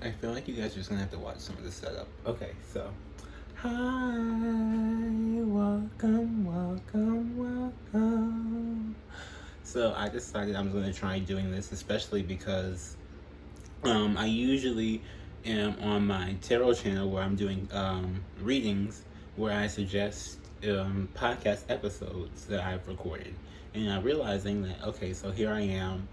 I feel like you guys are just gonna have to watch some of the setup. Okay, so. Hi, welcome. So I decided I'm gonna try doing this, especially because I usually am on my tarot channel where I'm doing readings where I suggest podcast episodes that I've recorded. And I'm realizing that, okay, so here I am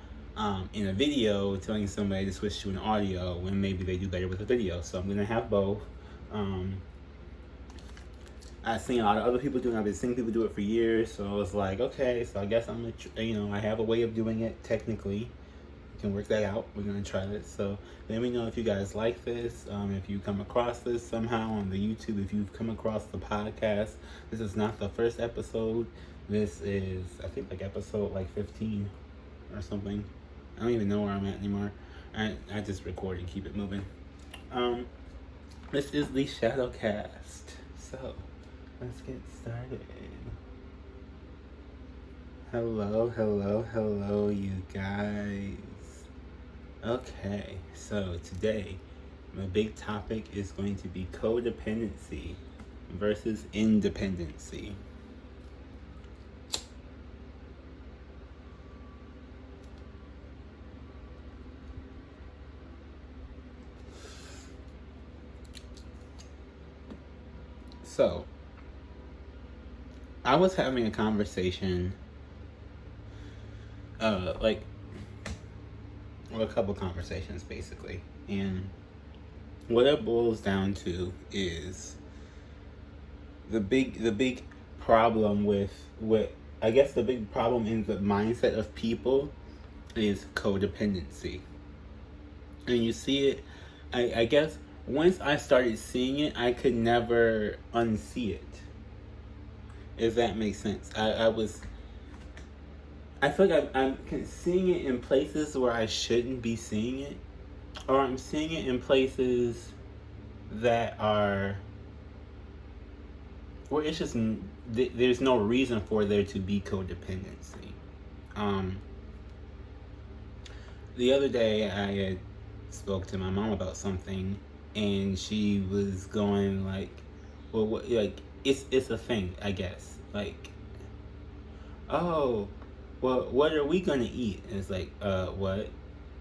in a video telling somebody to switch to an audio when maybe they do better with a video. So I'm going to have both. I've seen a lot of other people doing it. I've been seeing people do it for years. So I was like, okay, so I guess I'm going to, I have a way of doing it technically. Can work that out. We're gonna try this. So let me know if you guys like this. If you come across this somehow on the YouTube, if you've come across the podcast, this is not the first episode. This is, I think, like episode 15 or something. I don't even know where I'm at anymore. I just record and keep it moving. This is the Shadowcast. So let's get started. Hello, you guys. Okay, so today my big topic is going to be codependency versus independency. So, I was having a conversation, a couple conversations basically, and what it boils down to is the big problem with what I guess the big problem in the mindset of people is codependency. And you see it, I guess once I started seeing it, I could never unsee it, if that makes sense. I feel like I'm seeing it in places where I shouldn't be seeing it, or I'm seeing it in places that are where it's just there's no reason for there to be codependency. The other day I had spoke to my mom about something, and she was going like, "Well, what, like it's a thing, I guess. Like, oh, well, what are we gonna eat?" And it's like, what?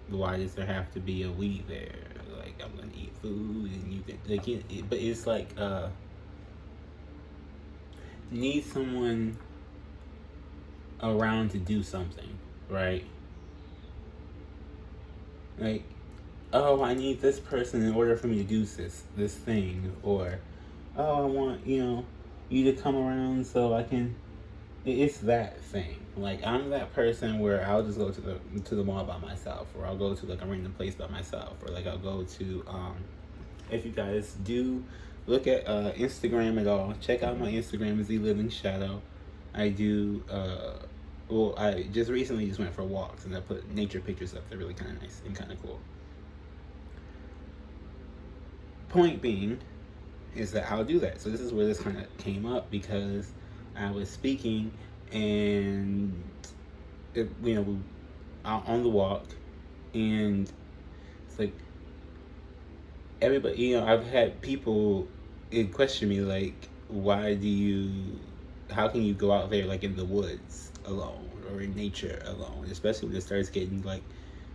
Why does there have to be a we there? Like, I'm gonna eat food, and you can like it, but it's like need someone around to do something, right? Like, oh, I need this person in order for me to do this thing, or oh, I want you to come around so I can. It's that thing. Like, I'm that person where I'll just go to the mall by myself, or I'll go to like a random place by myself, or like I'll go to if you guys do look at Instagram at all, check out my Instagram, The Living Shadow. I do I just recently just went for walks, and I put nature pictures up. They're really kind of nice and kind of cool. Point being is that I'll do that. So this is where this kind of came up, because I was speaking, and out on the walk, and it's like everybody, I've had people question me like, how can you go out there like in the woods alone or in nature alone, especially when it starts getting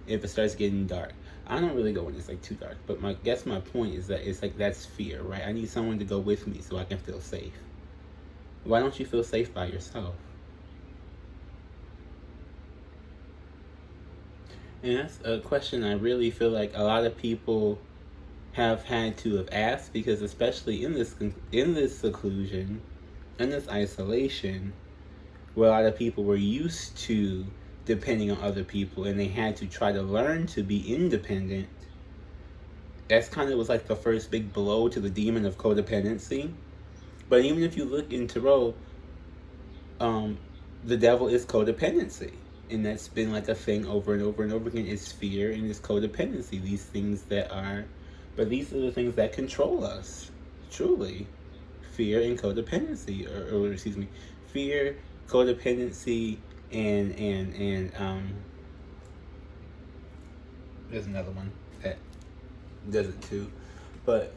if it starts getting dark. I don't really go when it's like too dark, but my point is that it's like that's fear, right? I need someone to go with me so I can feel safe. Why don't you feel safe by yourself? And that's a question I really feel like a lot of people have had to have asked, because especially in this seclusion, in this isolation, where a lot of people were used to depending on other people, and they had to try to learn to be independent. That's kind of was like the first big blow to the demon of codependency. But even if you look in tarot, the devil is codependency, and that's been like a thing over and over and over again. It's fear and it's codependency. These are the things that control us, truly. Fear and codependency, or excuse me, fear, codependency, and there's another one that does it too. But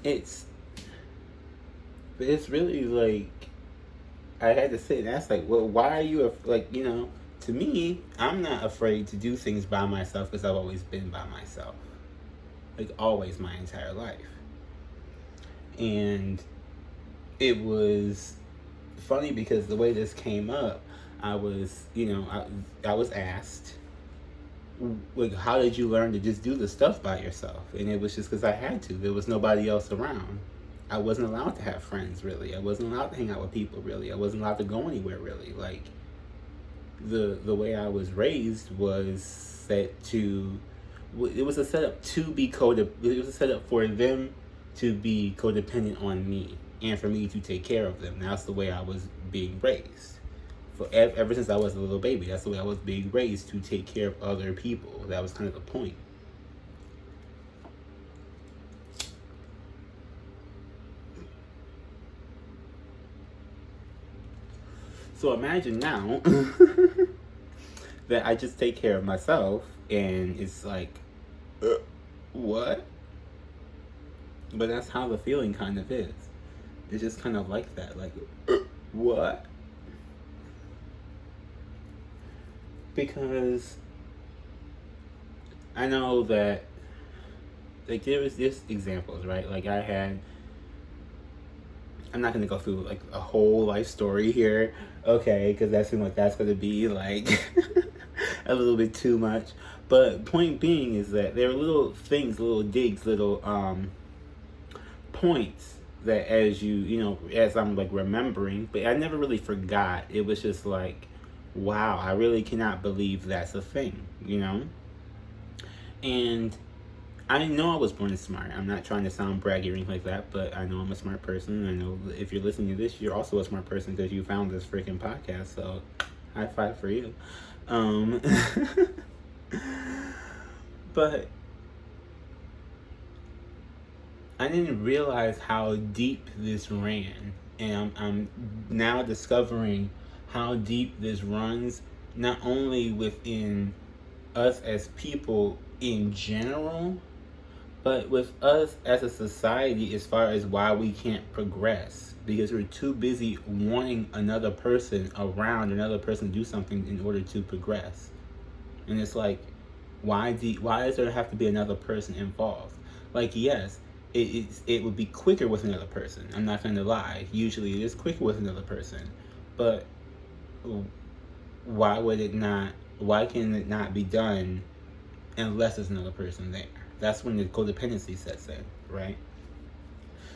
it's really like, I had to sit and ask, like, well, why are you like, to me, I'm not afraid to do things by myself because I've always been by myself, like always, my entire life. And it was funny because the way this came up, I was, I was asked, like, how did you learn to just do the stuff by yourself? And it was just because I had to. There was nobody else around. I wasn't allowed to have friends, really. I wasn't allowed to hang out with people, really. I wasn't allowed to go anywhere, really. Like, the way I was raised was set to, it was a setup to be it was a setup for them to be codependent on me and for me to take care of them. That's the way I was being raised. Ever since I was a little baby, that's the way I was being raised, to take care of other people. That was kind of the point. So imagine now that I just take care of myself, and it's like, what? But that's how the feeling kind of is. It's just kind of like that, like, what? Because I know that, like, there was this examples, right? Like, I'm not going to go through, like, a whole life story here, okay? Because that seems like that's going to be, like, a little bit too much. But point being is that there are little things, little digs, little points that as I'm, like, remembering, but I never really forgot. It was just like, wow, I really cannot believe that's a thing, And I know I was born smart. I'm not trying to sound braggy or anything like that, but I know I'm a smart person. I know if you're listening to this, you're also a smart person because you found this freaking podcast. So, high five for you. But I didn't realize how deep this ran, and I'm now discovering how deep this runs, not only within us as people in general, but with us as a society, as far as why we can't progress, because we're too busy wanting another person around, another person to do something in order to progress. And it's like, why does there have to be another person involved? Like, yes, it would be quicker with another person. I'm not going to lie. Usually it is quicker with another person. But why can it not be done unless there's another person there? That's when the codependency sets in, right?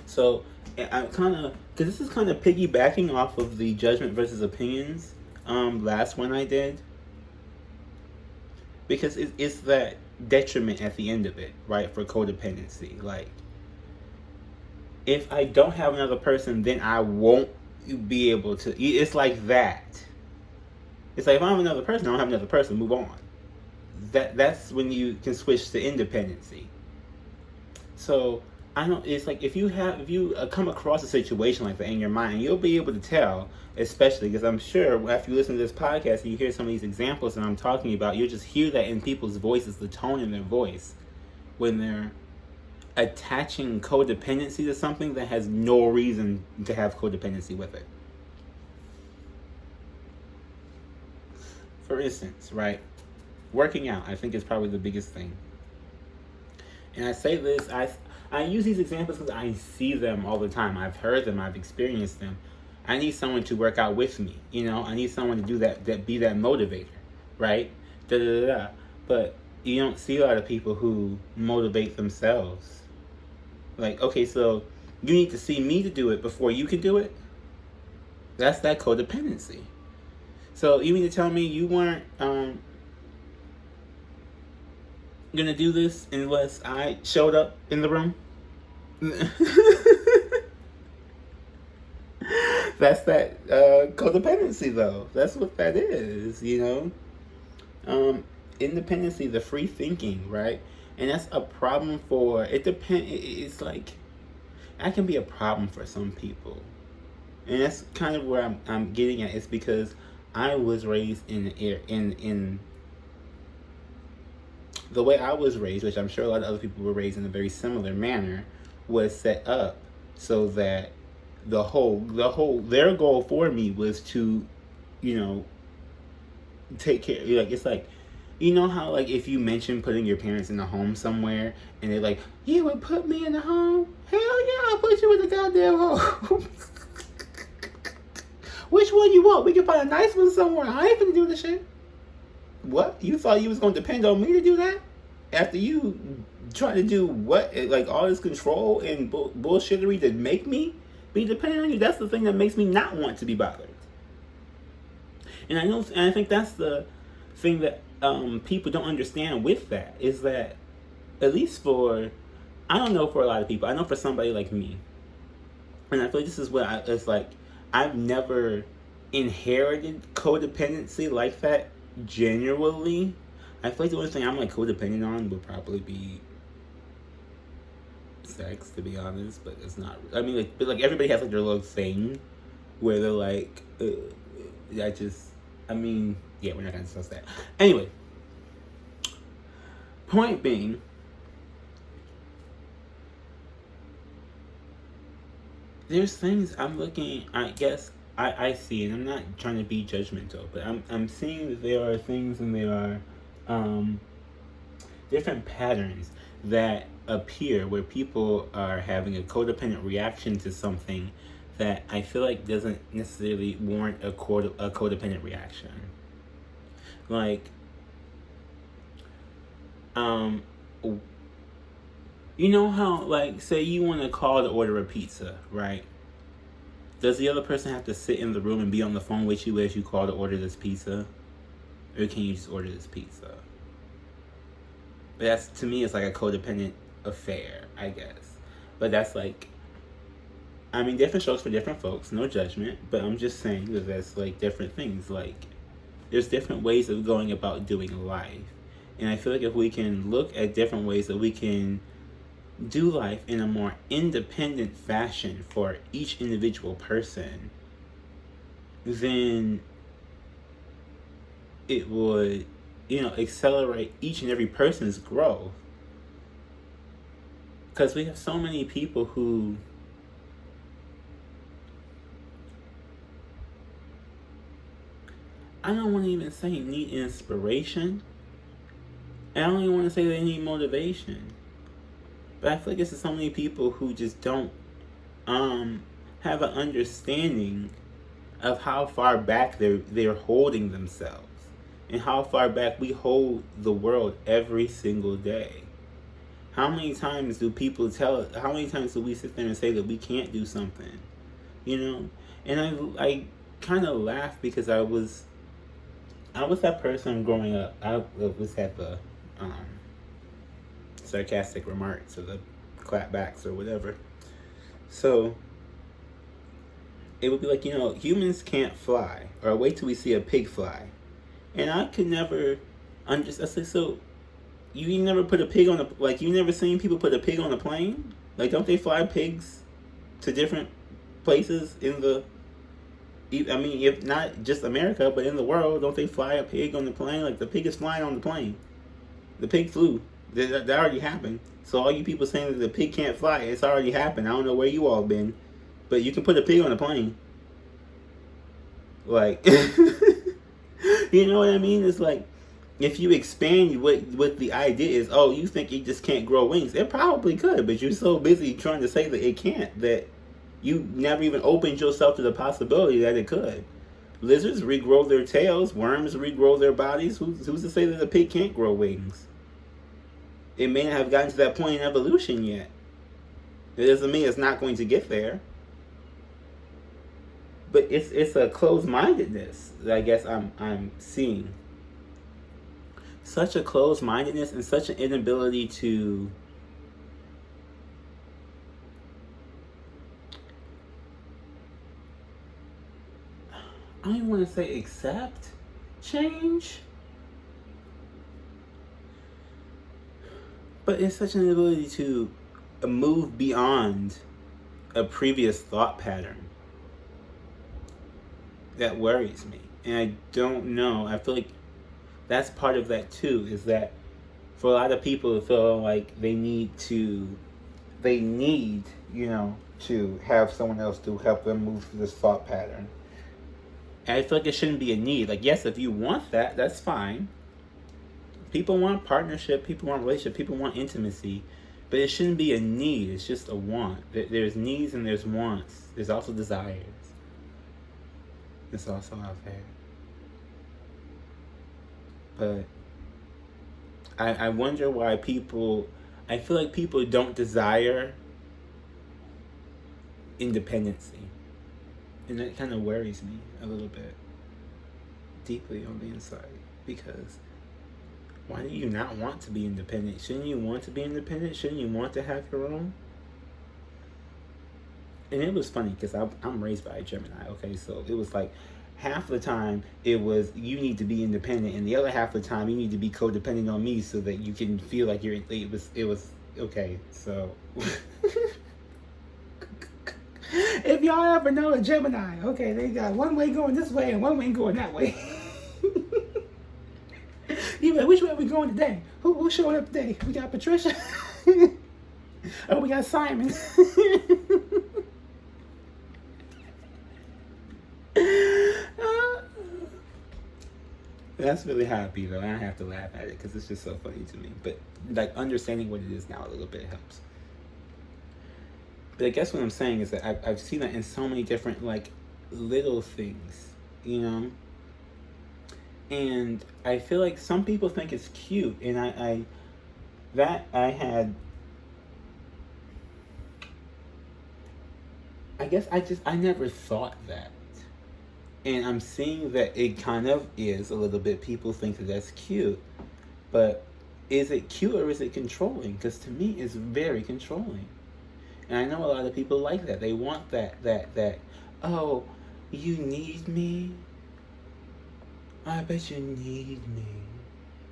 So I kind of, because this is kind of piggybacking off of the judgment versus opinions last one I did, because it's that detriment at the end of it, right, for codependency. Like, if I don't have another person, then I won't be able to. It's like that. It's like, if I have another person, I don't have another person, move on. That's when you can switch to independency. So it's like, if you come across a situation like that in your mind, you'll be able to tell, especially because I'm sure after you listen to this podcast and you hear some of these examples that I'm talking about, you'll just hear that in people's voices, the tone in their voice, when they're attaching codependency to something that has no reason to have codependency with it. For instance, right? Working out, I think, is probably the biggest thing. And I say this, I use these examples because I see them all the time. I've heard them, I've experienced them. I need someone to work out with me, I need someone to do that be that motivator, right? But you don't see a lot of people who motivate themselves. Like, okay, so you need to see me to do it before you can do it? That's that codependency. So you mean to tell me you weren't gonna do this unless I showed up in the room? That's that codependency, though. That's what that is, Independency, the free thinking, right? And that's a problem for, it's like, that can be a problem for some people. And that's kind of where I'm getting at. It's because I was raised in the way I was raised, which I'm sure a lot of other people were raised in a very similar manner, was set up so that their goal for me was to, you know, take care. Like, it's like, you know how, like, if you mention putting your parents in a home somewhere and they're like, you would put me in a home? Hell yeah, I'll put you in the goddamn home. Which one you want? We can find a nice one somewhere. I ain't finna do this shit. What? You thought you was gonna depend on me to do that? After you try to do what? Like, all this control and bullshittery to make me be dependent on you? That's the thing that makes me not want to be bothered. And I think that's the thing that people don't understand with that, is that, at least for, I don't know for a lot of people, I know for somebody like me, and I feel like this is what it's like, I've never inherited codependency like that genuinely. I feel like the only thing I'm like codependent on would probably be sex, to be honest, but it's not. I mean, like, but like everybody has like their little thing where they're like, I mean, yeah, we're not gonna discuss that. Anyway, point being, there's things I'm looking, I guess, I see, and I'm not trying to be judgmental, but I'm seeing that there are things and there are different patterns that appear where people are having a codependent reaction to something that I feel like doesn't necessarily warrant a codependent reaction. Like, you know how, like, say you want to call to order a pizza, right? Does the other person have to sit in the room and be on the phone with you as you call to order this pizza? Or can you just order this pizza? But that's, to me, it's like a codependent affair, I guess. But that's like, I mean, different strokes for different folks, no judgment, but I'm just saying that that's like different things. Like, there's different ways of going about doing life. And I feel like if we can look at different ways that we can do life in a more independent fashion for each individual person, then it would, accelerate each and every person's growth. Because we have so many people who I don't want to even say need inspiration. I don't even want to say they need motivation. But I feel like it's so many people who just don't have an understanding of how far back they're holding themselves, and how far back we hold the world every single day. How many times do people how many times do we sit there and say that we can't do something? And I kind of laugh because I was that person growing up. I was had the sarcastic remarks or the clapbacks or whatever. So it would be like, humans can't fly, or wait till we see a pig fly. And I could never understand. I say, so you never put a pig on you never seen people put a pig on a plane? Like, don't they fly pigs to different places in the, I mean, if not just America, but in the world, don't they fly a pig on the plane? Like, the pig is flying on the plane. The pig flew. That already happened. So all you people saying that the pig can't fly, it's already happened. I don't know where you all been, but you can put a pig on a plane. Like, you know what I mean? It's like, if you expand what the idea is, oh, you think it just can't grow wings. It probably could, but you're so busy trying to say that it can't that you never even opened yourself to the possibility that it could. Lizards regrow their tails. Worms regrow their bodies. Who's to say that a pig can't grow wings? It may not have gotten to that point in evolution yet. It doesn't mean it's not going to get there. But it's a closed-mindedness that I guess I'm seeing. Such a closed-mindedness and such an inability to I don't even want to say accept change, but it's such an ability to move beyond a previous thought pattern that worries me. And I don't know, I feel like that's part of that too, is that for a lot of people to feel like they need, to have someone else to help them move through this thought pattern. And I feel like it shouldn't be a need. Like, yes, if you want that, that's fine. People want partnership, people want relationship, people want intimacy, but it shouldn't be a need. It's just a want. There's needs and there's wants. There's also desires. It's also out there. But I wonder why I feel like people don't desire independency. And that kind of worries me a little bit, deeply on the inside. Because why do you not want to be independent? Shouldn't you want to be independent? Shouldn't you want to have your own? And it was funny because I'm raised by a Gemini, okay? So it was like half the time it was you need to be independent, and the other half of the time you need to be codependent on me so that you can feel like you're. It was okay. So if y'all ever know a Gemini, okay, they got one way going this way and one way going that way. You like, which way are we going today? Who showing up today? We got Patricia. Oh, we got Simon. That's really happy though. I have to laugh at it because it's just so funny to me. But like understanding what it is now a little bit helps. But I guess what I'm saying is that I've seen that in so many different like little things, and I feel like some people think it's cute, and I guess I never thought that. And I'm seeing that it kind of is a little bit. People think that that's cute. But is it cute or is it controlling? Because to me, it's very controlling. And I know a lot of people like that. They want that, oh, you need me? I bet you need me.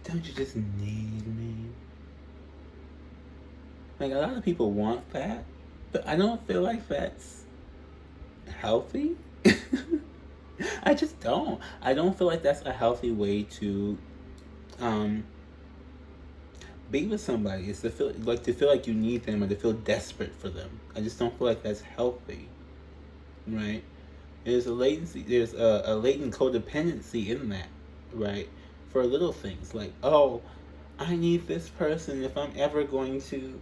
Don't you just need me? Like, a lot of people want that. But I don't feel like that's healthy. I just don't. I don't feel like that's a healthy way to be with somebody. It's to feel like you need them or to feel desperate for them. I just don't feel like that's healthy, right? There's a latency. There's a latent codependency in that, right? For little things like, oh, I need this person if I'm ever going to,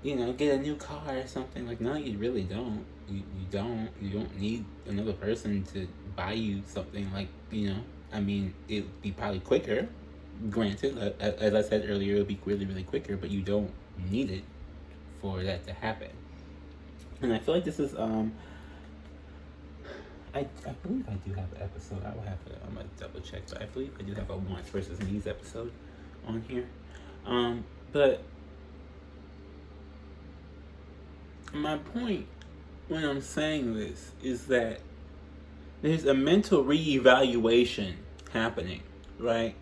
get a new car or something. Like, no, you really don't. You don't need another person to buy you something. Like, I mean, it'd be probably quicker. Granted, as I said earlier, it'll be really, really quicker, but you don't need it for that to happen. And I feel like this is, I believe I do have an episode. I will have to, I'm going to double check, but I believe I do have a wants versus needs episode on here. But my point when I'm saying this is that there's a mental reevaluation happening, right?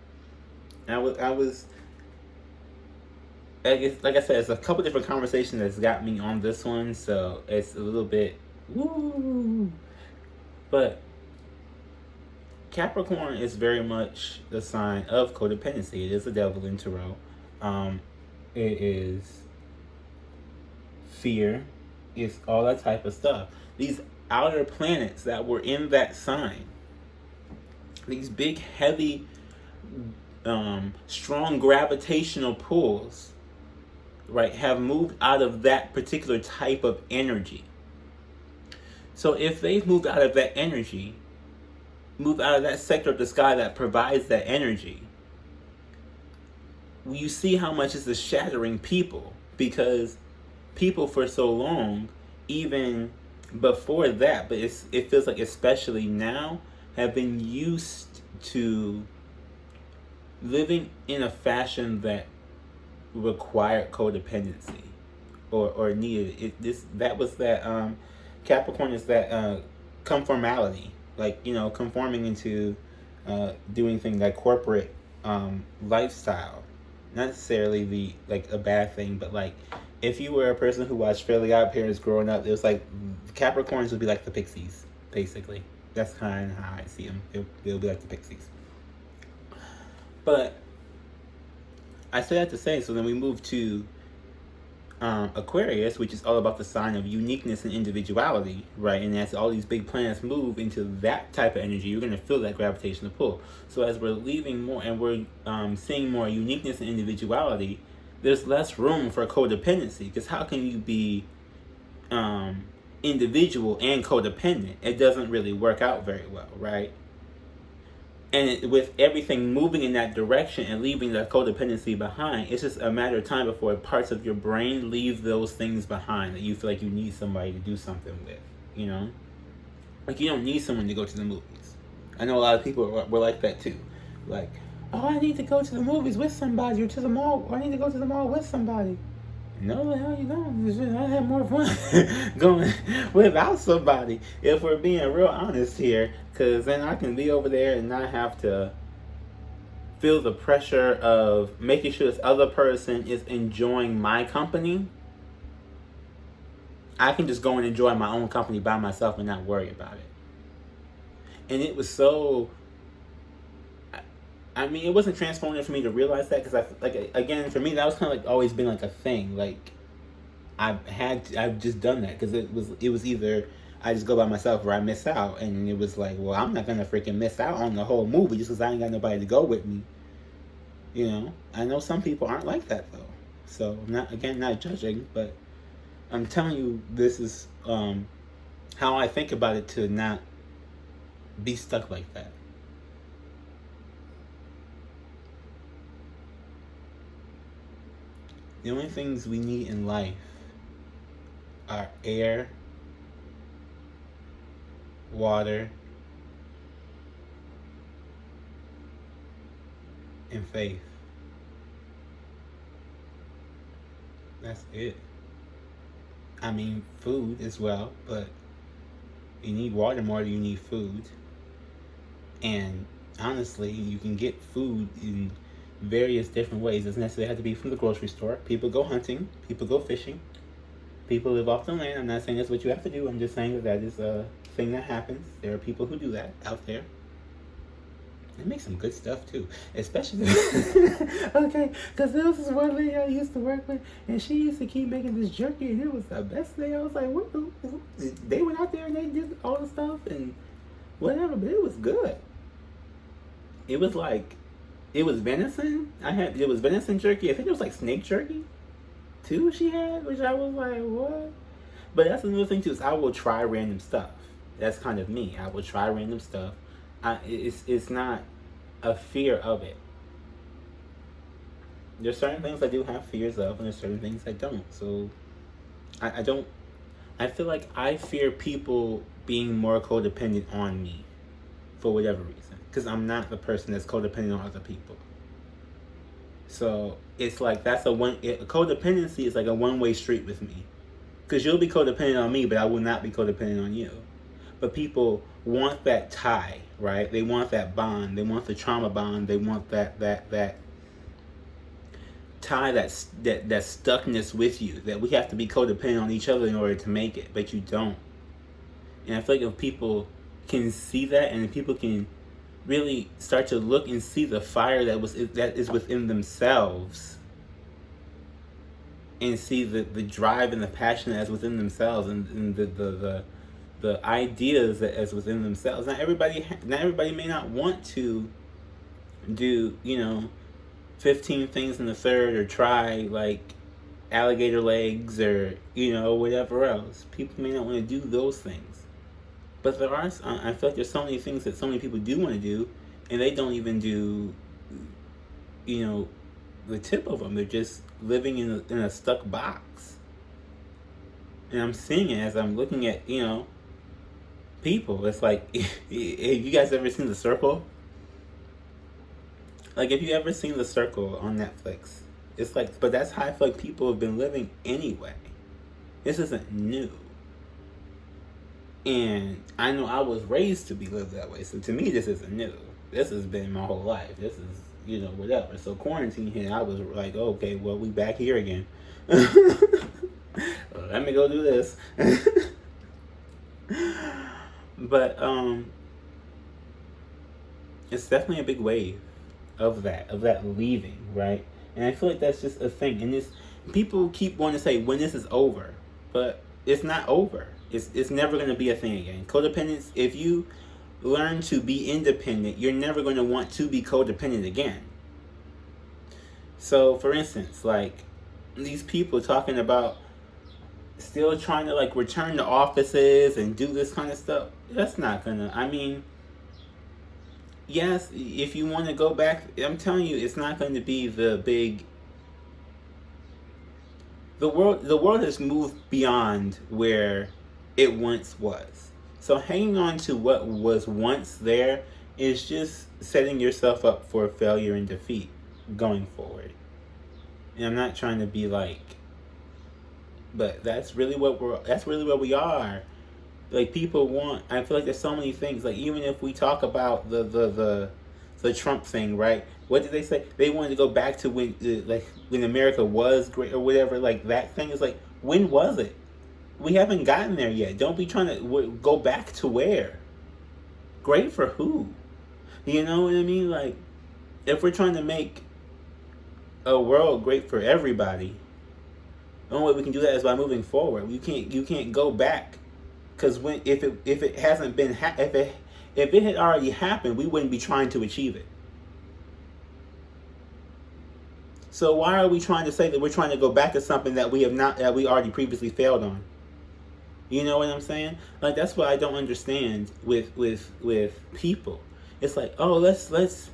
I was like I said, it's a couple different conversations that's got me on this one, so it's a little bit woo. But Capricorn is very much the sign of codependency. It is the devil in tarot. It is fear. It's all that type of stuff. These outer planets that were in that sign, these big, heavy, strong gravitational pulls, right, have moved out of that particular type of energy. So if they've moved out of that energy, moved out of that sector of the sky that provides that energy, you see how much it's shattering people, because people for so long, even before that, but it feels like especially now, have been used to living in a fashion that required codependency or needed it. That was that Capricorn is that conformality, like conforming into doing things like corporate lifestyle. Not necessarily a bad thing, but like if you were a person who watched Fairly Odd Parents growing up, it was like Capricorns would be like the Pixies, basically. That's kind of how I see them. They'll be like the Pixies. But I say that to say, so then we move to Aquarius, which is all about the sign of uniqueness and individuality, right? And as all these big planets move into that type of energy, you're going to feel that gravitational pull. So as we're leaving more and we're seeing more uniqueness and individuality, there's less room for codependency. Because how can you be individual and codependent? It doesn't really work out very well, right? And with everything moving in that direction and leaving the codependency behind, it's just a matter of time before parts of your brain leave those things behind that you feel like you need somebody to do something with, you know? Like, you don't need someone to go to the movies. I know a lot of people were like that too. Like, oh, I need to go to the movies with somebody, or to the mall, or I need to go to the mall with somebody. No, the hell you don't. I have more fun going without somebody. If we're being real honest here, because then I can be over there and not have to feel the pressure of making sure this other person is enjoying my company. I can just go and enjoy my own company by myself and not worry about it. And it was so. I mean, it wasn't transformative for me to realize that, because again, for me, that was kind of like always been like a thing. Like, I've just done that because it was either I just go by myself or I miss out, and it was like, well, I'm not gonna freaking miss out on the whole movie just because I ain't got nobody to go with me. You know, I know some people aren't like that though, so not judging, but I'm telling you, this is how I think about it, to not be stuck like that. The only things we need in life are air, water, and faith. That's it. I mean, food as well, but you need water more than you need food. And honestly, you can get food in various different ways. It doesn't necessarily have to be from the grocery store. People go hunting, people go fishing, people live off the land. I'm not saying that's what you have to do. I'm just saying that is a thing that happens. There are people who do that out there. They make some good stuff too, especially okay. Because there was this one lady I used to work with, and she used to keep making this jerky, and it was the best thing. I was like, what? They went out there and they did all the stuff and whatever, but it was good. It was like, it was venison. It was venison jerky. I think it was like snake jerky too. She had, which I was like, what? But that's another thing too. Is I will try random stuff. That's kind of me. I will try random stuff. It's not a fear of it. There's certain things I do have fears of, and there's certain things I don't. So I don't. I feel like I fear people being more codependent on me for whatever reason, because I'm not the person that's codependent on other people. So it's like codependency is like a one-way street with me, because you'll be codependent on me, but I will not be codependent on you. But people want that tie, right? They want that bond. They want the trauma bond. They want that tie, that stuckness with you. That we have to be codependent on each other in order to make it, but you don't. And I feel like if people can see that, and if people can really start to look and see the fire that is within themselves, and see the drive and the passion that's within themselves, and the ideas that is within themselves. Not everybody may not want to do 15 things in the third, or try like alligator legs, or whatever else. People may not want to do those things, but there are. I feel like there's so many things that so many people do want to do, and they don't even do the tip of them. They're just living in a stuck box. And I'm seeing it as I'm looking at people. It's like, have you guys ever seen The Circle? Like, if you ever seen The Circle on Netflix, it's like, but that's how I feel like people have been living anyway. This isn't new. And I know I was raised to be lived that way, so to me this isn't new. This has been my whole life. This is, whatever. So quarantine hit, I was like, okay, well, we back here again. Let me go do this. But it's definitely a big wave of that leaving, right? And I feel like that's just a thing. And this people keep wanting to say when this is over, but it's not over. It's never going to be a thing again. Codependence. If you learn to be independent, you're never going to want to be codependent again. So, for instance, like these people talking about still trying to like return to offices and do this kind of stuff. That's not gonna. I mean, yes, if you want to go back, I'm telling you, it's not going to be the big. The world has moved beyond where it once was. So hanging on to what was once there is just setting yourself up for failure and defeat going forward. And I'm not trying to be like, but that's really what we are. Like people want. I feel like there's so many things. Like even if we talk about the Trump thing, right? What did they say? They wanted to go back to when America was great or whatever. Like that thing is like, when was it? We haven't gotten there yet. Don't be trying to go back to where. Great for who? You know what I mean? Like if we're trying to make a world great for everybody, the only way we can do that is by moving forward. You can't go back, because if it hasn't been if it had already happened, we wouldn't be trying to achieve it. So why are we trying to say that we're trying to go back to something that we already previously failed on? You know what I'm saying? Like that's what I don't understand with people. It's like, oh, let's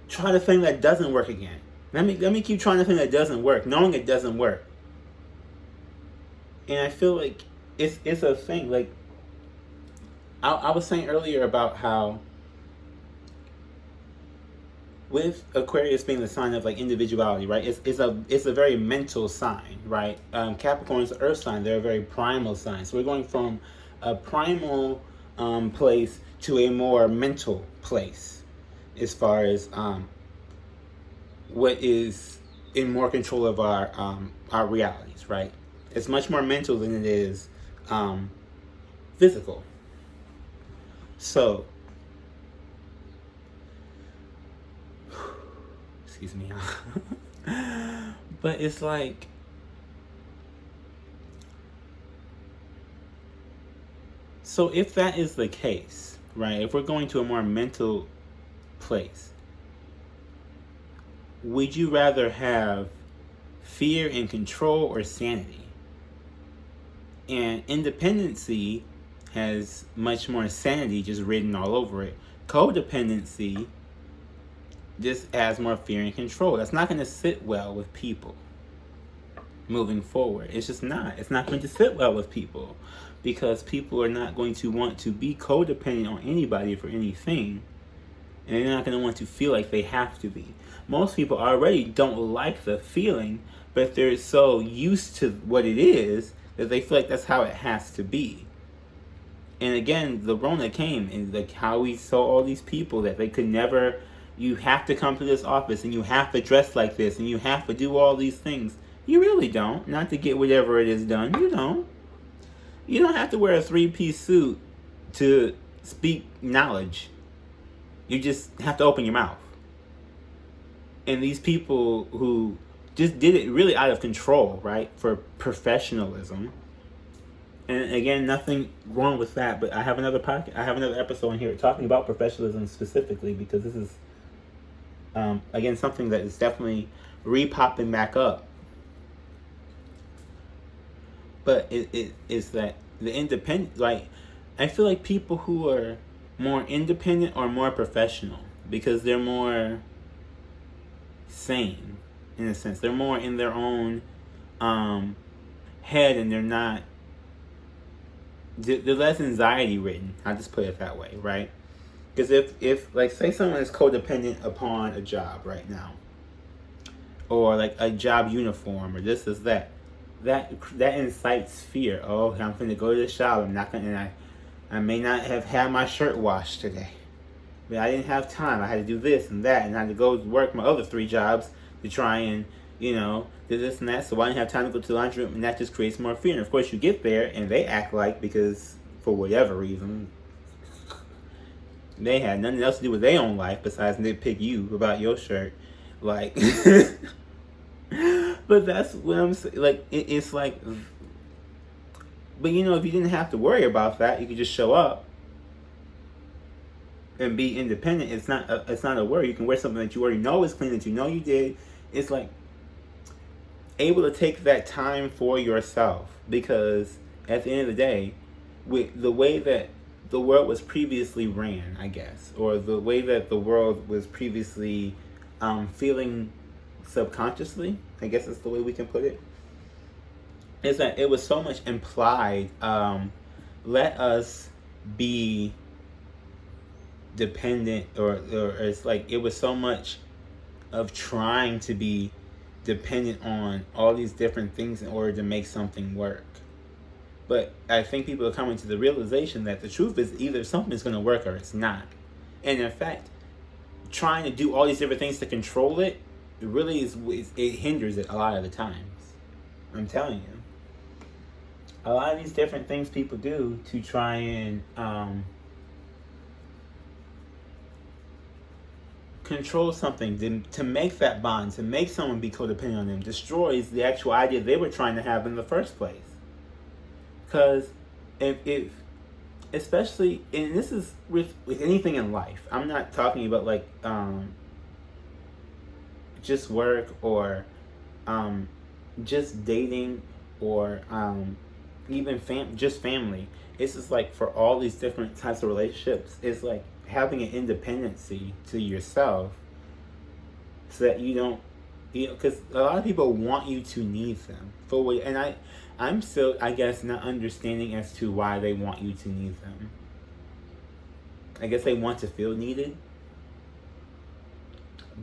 try the thing that doesn't work again. Let me keep trying the thing that doesn't work, knowing it doesn't work. And I feel like it's a thing. Like I was saying earlier about how with Aquarius being the sign of like individuality, right? It's a very mental sign, right? Capricorn's the earth sign. They're a very primal sign. So we're going from a primal place to a more mental place as far as what is in more control of our realities, right? It's much more mental than it is physical. So, excuse me, but it's like, so if that is the case, right? If we're going to a more mental place, would you rather have fear and control or sanity? And independency has much more sanity just written all over it. Codependency just adds more fear and control. That's not going to sit well with people moving forward. It's just not. It's not going to sit well with people, because people are not going to want to be codependent on anybody for anything, and they're not going to want to feel like they have to be. Most people already don't like the feeling, but they're so used to what it is that they feel like that's how it has to be. And again, the Rona came, and like how we saw all these people that they could never, you have to come to this office and you have to dress like this and you have to do all these things. You really don't. Not to get whatever it is done. You don't. You don't have to wear a 3-piece suit to speak knowledge. You just have to open your mouth. And these people who just did it really out of control, right? For professionalism. And again, nothing wrong with that, but I have another episode in here talking about professionalism specifically, because this is, again, something that is definitely re-popping back up. But it is that the independent, like, I feel like people who are more independent are more professional, because they're more sane, in a sense. They're more in their own head, and they're less anxiety ridden. I'll just put it that way, right? Because if like, say someone is codependent upon a job right now, or like a job uniform, or this is that incites fear. Oh, I'm going to go to the shop. I may not have had my shirt washed today. But I didn't have time. I had to do this and that, and I had to go work my other 3 jobs to try and, do this and that. So I didn't have time to go to the laundry room, and that just creates more fear. And of course, you get there, and they act like, because for whatever reason, They had nothing else to do with their own life besides nitpick you about your shirt. Like, but that's what I'm saying. Like, it's like, but you know, if you didn't have to worry about that, you could just show up and be independent. It's not a worry. You can wear something that you already know is clean, that you know you did. It's like able to take that time for yourself, because at the end of the day, with the way that the world was previously ran, I guess, or the way that the world was previously feeling subconsciously, I guess is the way we can put it, is that it was so much implied. Let us be dependent, or it's like it was so much of trying to be dependent on all these different things in order to make something work. But I think people are coming to the realization that the truth is either something is going to work or it's not. And in fact, trying to do all these different things to control it, it really it hinders it a lot of the times. I'm telling you. A lot of these different things people do to try and control something, to make that bond, to make someone be codependent on them, destroys the actual idea they were trying to have in the first place. Because if especially, and this is with anything in life, I'm not talking about like just work, or just dating, or even just family. It's just like for all these different types of relationships, it's like having an independency to yourself, so that you don't, because a lot of people want you to need them for what, and I'm still, I guess, not understanding as to why they want you to need them. I guess they want to feel needed,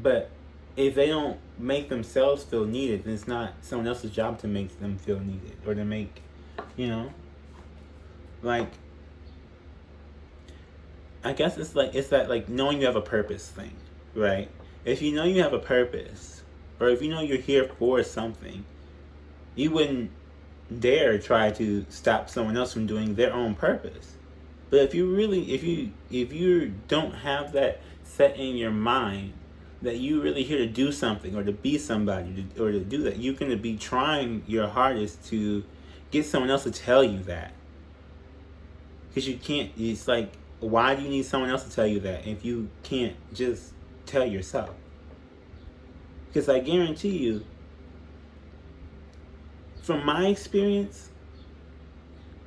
but if they don't make themselves feel needed, then it's not someone else's job to make them feel needed, or to make, like, I guess it's that like knowing you have a purpose thing, right? If you know you have a purpose, or if you know you're here for something, you wouldn't dare try to stop someone else from doing their own purpose. But if you don't have that set in your mind, that you're really here to do something, or to be somebody, or to do that, you're going to be trying your hardest to get someone else to tell you that. Because you can't, it's like, why do you need someone else to tell you that if you can't just tell yourself? Because I guarantee you, from my experience,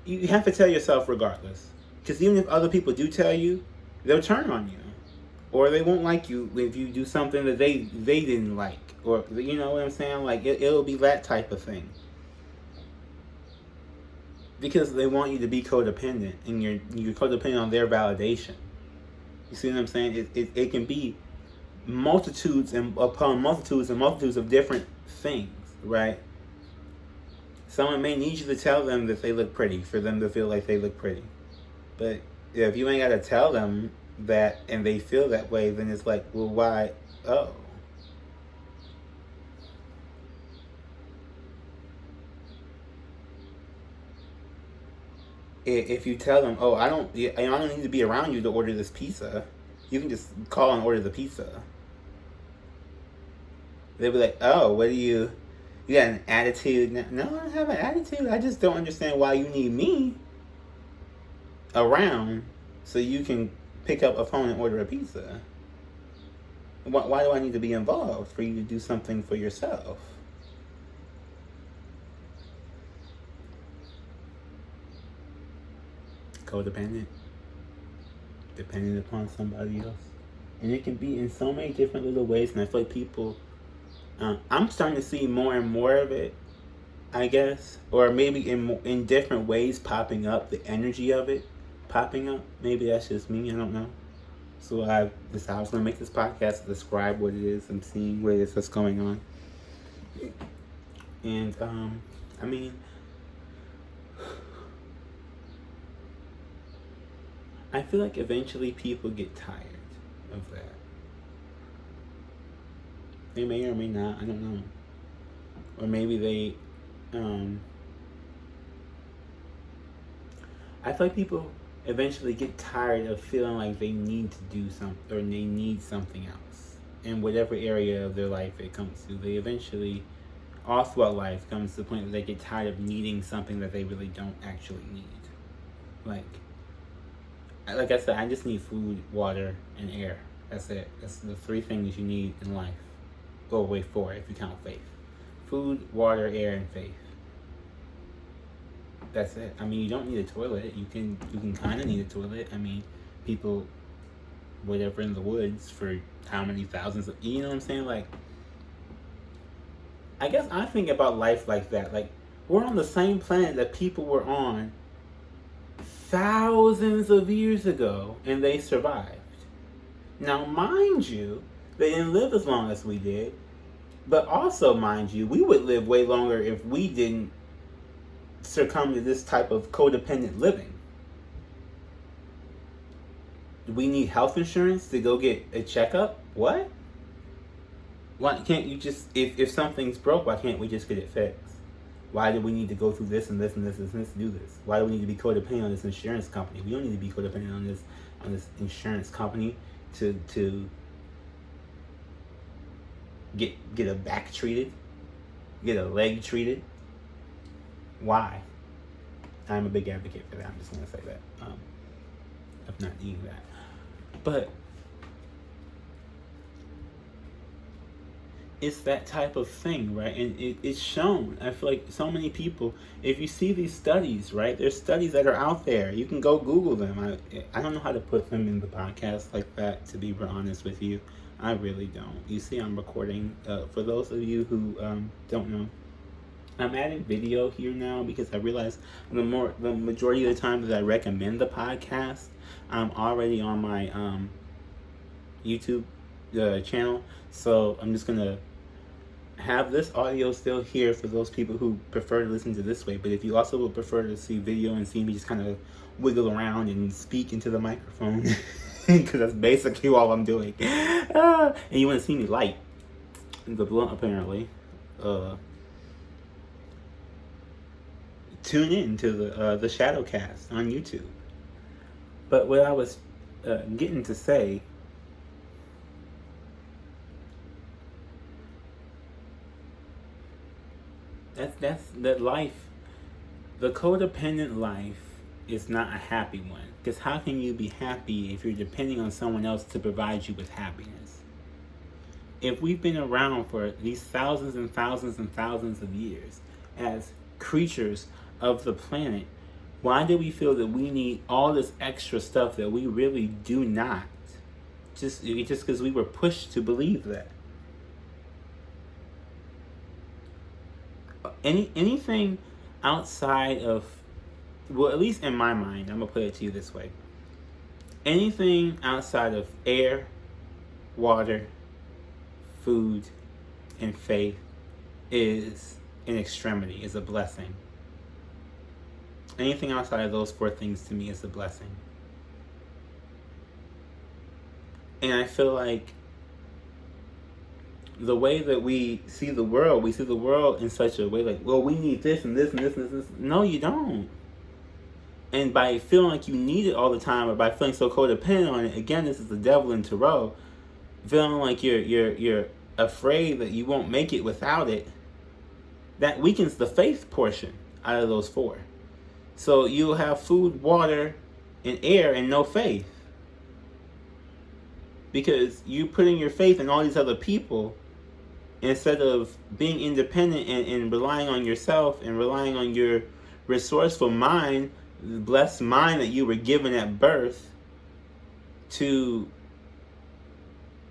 you have to tell yourself regardless. Because even if other people do tell you, they'll turn on you. Or they won't like you if you do something that they didn't like. Or, you know what I'm saying? Like, it'll be that type of thing. Because they want you to be codependent, and you're codependent on their validation. You see what I'm saying? It can be multitudes and upon multitudes and multitudes of different things, right? Someone may need you to tell them that they look pretty, for them to feel like they look pretty. But if you ain't got to tell them that and they feel that way, then it's like, well, why? Oh. If you tell them, oh, I don't need to be around you to order this pizza, you can just call and order the pizza. They'll be like, oh, what do you got an attitude? No, I don't have an attitude. I just don't understand why you need me around so you can pick up a phone and order a pizza. Why do I need to be involved for you to do something for yourself? Codependent. Dependent upon somebody else. And it can be in so many different little ways, and I feel like people, I'm starting to see more and more of it, I guess, or maybe in different ways popping up, the energy of it popping up. Maybe that's just me, I don't know. So I decided I was going to make this podcast to describe what it is and seeing what it is that's going on. And, I mean, I feel like eventually people get tired of that. They may or may not, I don't know. Or maybe they, I feel like people, eventually get tired of feeling like they need to do something or they need something else in whatever area of their life it comes to. They eventually, all throughout life, comes to the point where they get tired of needing something that they really don't actually need. Like I said, I just need food, water, and air. That's it. That's the three things you need in life. Go away four if you count faith. Food, water, air, and faith. That's it. I mean, you don't need a toilet. You can kind of need a toilet. I mean, people, whatever, in the woods for how many thousands of, you know what I'm saying? Like, I guess I think about life like that. Like, we're on the same planet that people were on thousands of years ago, and they survived. Now, mind you, they didn't live as long as we did, but also, mind you, we would live way longer if we didn't succumb to this type of codependent living. Do we need health insurance to go get a checkup? What? Why can't you just, if something's broke, why can't we just get it fixed? Why do we need to go through this and this and this and this to do this? Why do we need to be codependent on this insurance company? We don't need to be codependent on this insurance company to get a back treated, get a leg treated. Why? I'm a big advocate for that. I'm just gonna say that. Of not needing that, but it's that type of thing, right? And it's shown. I feel like so many people, if you see these studies, right? There's studies that are out there. You can go Google them. I don't know how to put them in the podcast like that, to be honest with you. I really don't. You see, I'm recording. For those of you who don't know, I'm adding video here now because I realize the majority of the time that I recommend the podcast, I'm already on my YouTube channel. So I'm just gonna have this audio still here for those people who prefer to listen to this way. But if you also would prefer to see video and see me just kind of wiggle around and speak into the microphone, because that's basically all I'm doing, and you want to see me light the blunt, apparently, tune in to the Shadowcast on YouTube. But what I was getting to say, that's that life, the codependent life is not a happy one. Because how can you be happy if you're depending on someone else to provide you with happiness? If we've been around for these thousands and thousands and thousands of years as creatures of the planet, why do we feel that we need all this extra stuff that we really do not? Just because we were pushed to believe that. Anything outside of, well, at least in my mind, I'm going to put it to you this way. Anything outside of air, water, food, and faith is an extremity, is a blessing. Anything outside of those four things to me is a blessing. And I feel like the way that we see the world in such a way like, well, we need this and this and this and this. No, you don't. And by feeling like you need it all the time, or by feeling so codependent on it, again, this is the devil in tarot. Feeling like you're afraid that you won't make it without it, that weakens the faith portion out of those four. So you'll have food, water, and air, and no faith. Because you're putting your faith in all these other people instead of being independent and relying on yourself and relying on your resourceful mind, the blessed mind that you were given at birth to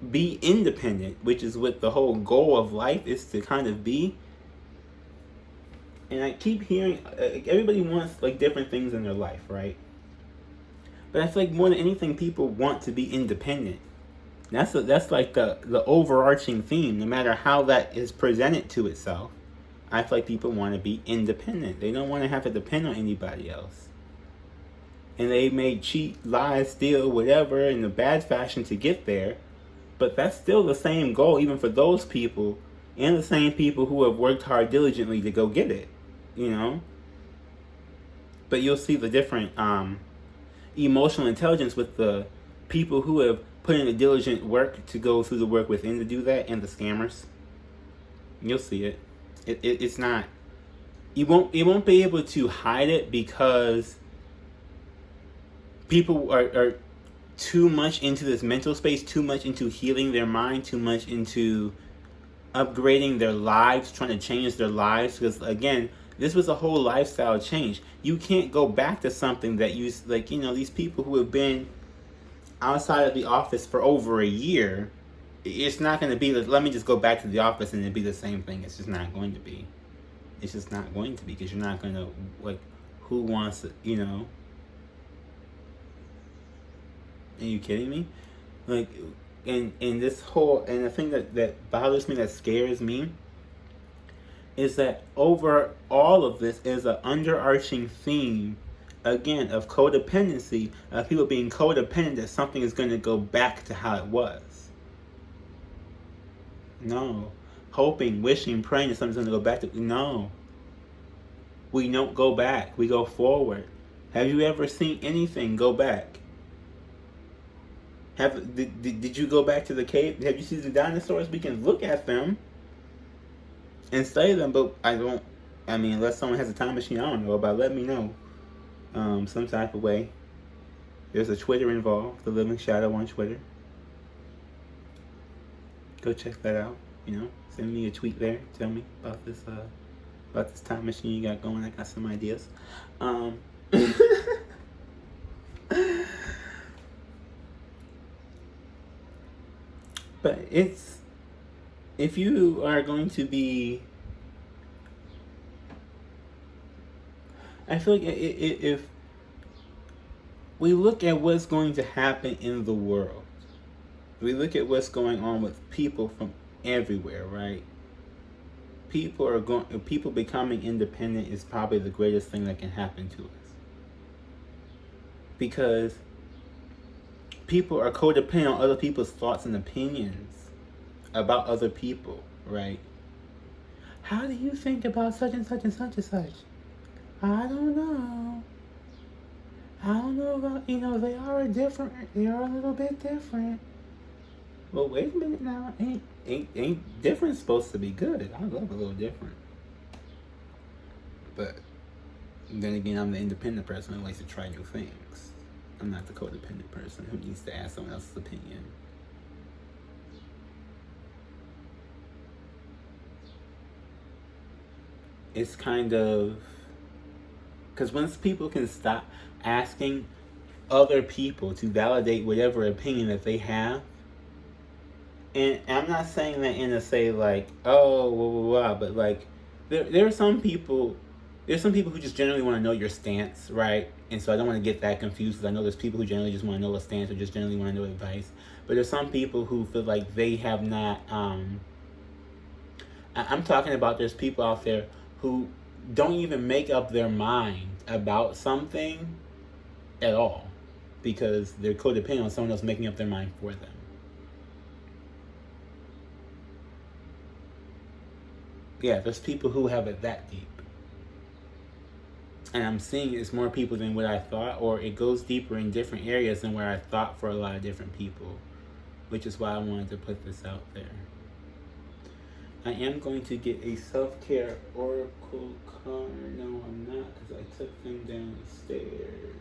be independent, which is what the whole goal of life is to kind of be. And I keep hearing, everybody wants like different things in their life, right? But I feel like more than anything, people want to be independent. That's like the overarching theme, no matter how that is presented to itself. I feel like people want to be independent. They don't want to have to depend on anybody else. And they may cheat, lie, steal, whatever, in a bad fashion to get there. But that's still the same goal, even for those people, and the same people who have worked hard diligently to go get it, you know? But you'll see the different, emotional intelligence with the people who have put in the diligent work to go through the work within to do that, and the scammers. You'll see it. It's not. You won't be able to hide it because people are too much into this mental space, too much into healing their mind, too much into upgrading their lives, trying to change their lives. Because again, this was a whole lifestyle change. You can't go back to something that you like. These people who have been outside of the office for over a year. It's not going to be. Let me just go back to the office and it'd be the same thing. It's just not going to be. It's just not going to be, because you're not going to, like, who wants it, Are you kidding me? Like, and this whole, and the thing that bothers me, that scares me, is that over all of this is an underarching theme, again, of codependency, of people being codependent, that something is going to go back to how it was. No. Hoping, wishing, praying that something's going to go back to... No. We don't go back. We go forward. Have you ever seen anything go back? Did you go back to the cave? Have you seen the dinosaurs? We can look at them and study them, but unless someone has a time machine, I don't know about. Let me know. Some type of way. There's a Twitter involved. The Living Shadow on Twitter. Go check that out. Send me a tweet there. Tell me about this time machine you got going. I got some ideas. But if you are going to be, I feel like if we look at what's going to happen in the world, we look at what's going on with people from everywhere, right? People becoming independent is probably the greatest thing that can happen to us, because people are codependent on other people's thoughts and opinions about other people, right? How do you think about such and such and such and such? I don't know. I don't know about, they are different. They are a little bit different. Well, wait a minute now. Ain't different supposed to be good? I love a little different. But then again, I'm the independent person who likes to try new things. I'm not the codependent person who needs to ask someone else's opinion. It's kind of... Because once people can stop asking other people to validate whatever opinion that they have, and I'm not saying that in a say like, oh, blah, blah, blah, but like, there are some people, there's some people who just generally want to know your stance, right? And so I don't want to get that confused, because I know there's people who generally just want to know a stance or just generally want to know advice. But there's some people who feel like they have not, I'm talking about, there's people out there who don't even make up their mind about something at all, because they're codependent on someone else making up their mind for them. Yeah, there's people who have it that deep. And I'm seeing it's more people than what I thought, or it goes deeper in different areas than where I thought for a lot of different people, which is why I wanted to put this out there. I am going to get a self-care oracle card. No, I'm not, because I took them downstairs.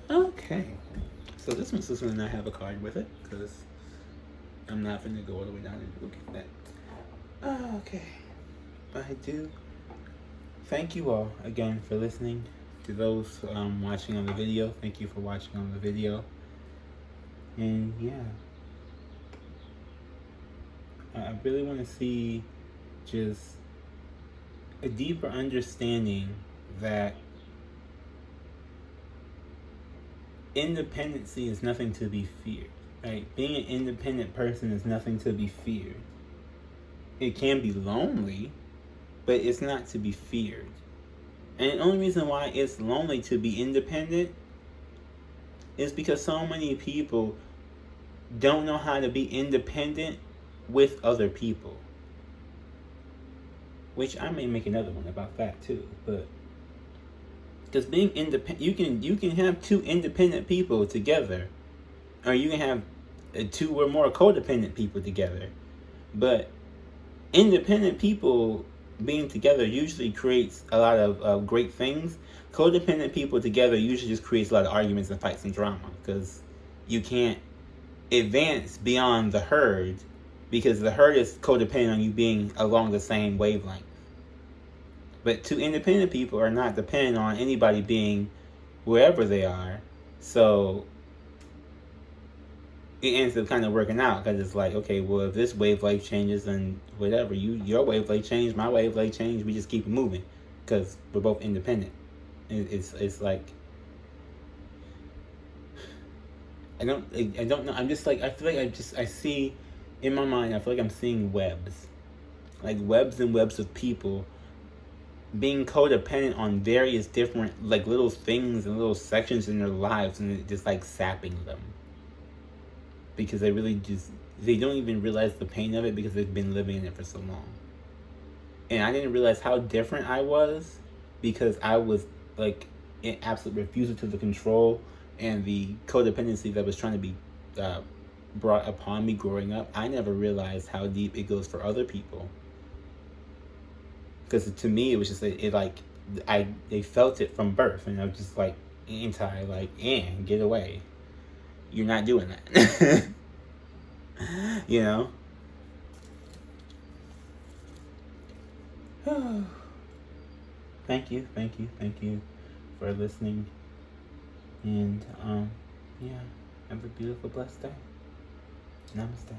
Okay. So this one's just going to not have a card with it, because I'm not going to go all the way down and look at that. Okay. I do. Thank you all again for listening. To those watching on the video, thank you for watching on the video. And yeah, I really want to see just a deeper understanding that independency is nothing to be feared. Right? Being an independent person is nothing to be feared. It can be lonely, but it's not to be feared. And the only reason why it's lonely to be independent is because so many people don't know how to be independent with other people. which I may make another one about that too. But because being independent, you can have two independent people together, or you can have two or more codependent people together. But independent people being together usually creates a lot of great things. Codependent people together usually just creates a lot of arguments and fights and drama, because you can't advance beyond the herd, because the herd is codependent on you being along the same wavelength. But two independent people are not dependent on anybody being wherever they are. So it ends up kind of working out, because it's like, okay, well, if this wavelength changes, then whatever, your wavelength changed, my wavelength changed, we just keep it moving, because we're both independent. It's like, I don't know. I'm just like, I feel like I see in my mind, I feel like I'm seeing webs, like webs and webs of people being codependent on various different, like, little things and little sections in their lives, and it just like sapping them, because they don't even realize the pain of it, because they've been living in it for so long. And I didn't realize how different I was, because I was like in absolute refusal to the control and the codependency that was trying to be brought upon me growing up. I never realized how deep it goes for other people, because to me it was just they felt it from birth, and I was just like anti, like, get away, you're not doing that. You know. Thank you for listening, and yeah, have a beautiful, blessed day. Namaste.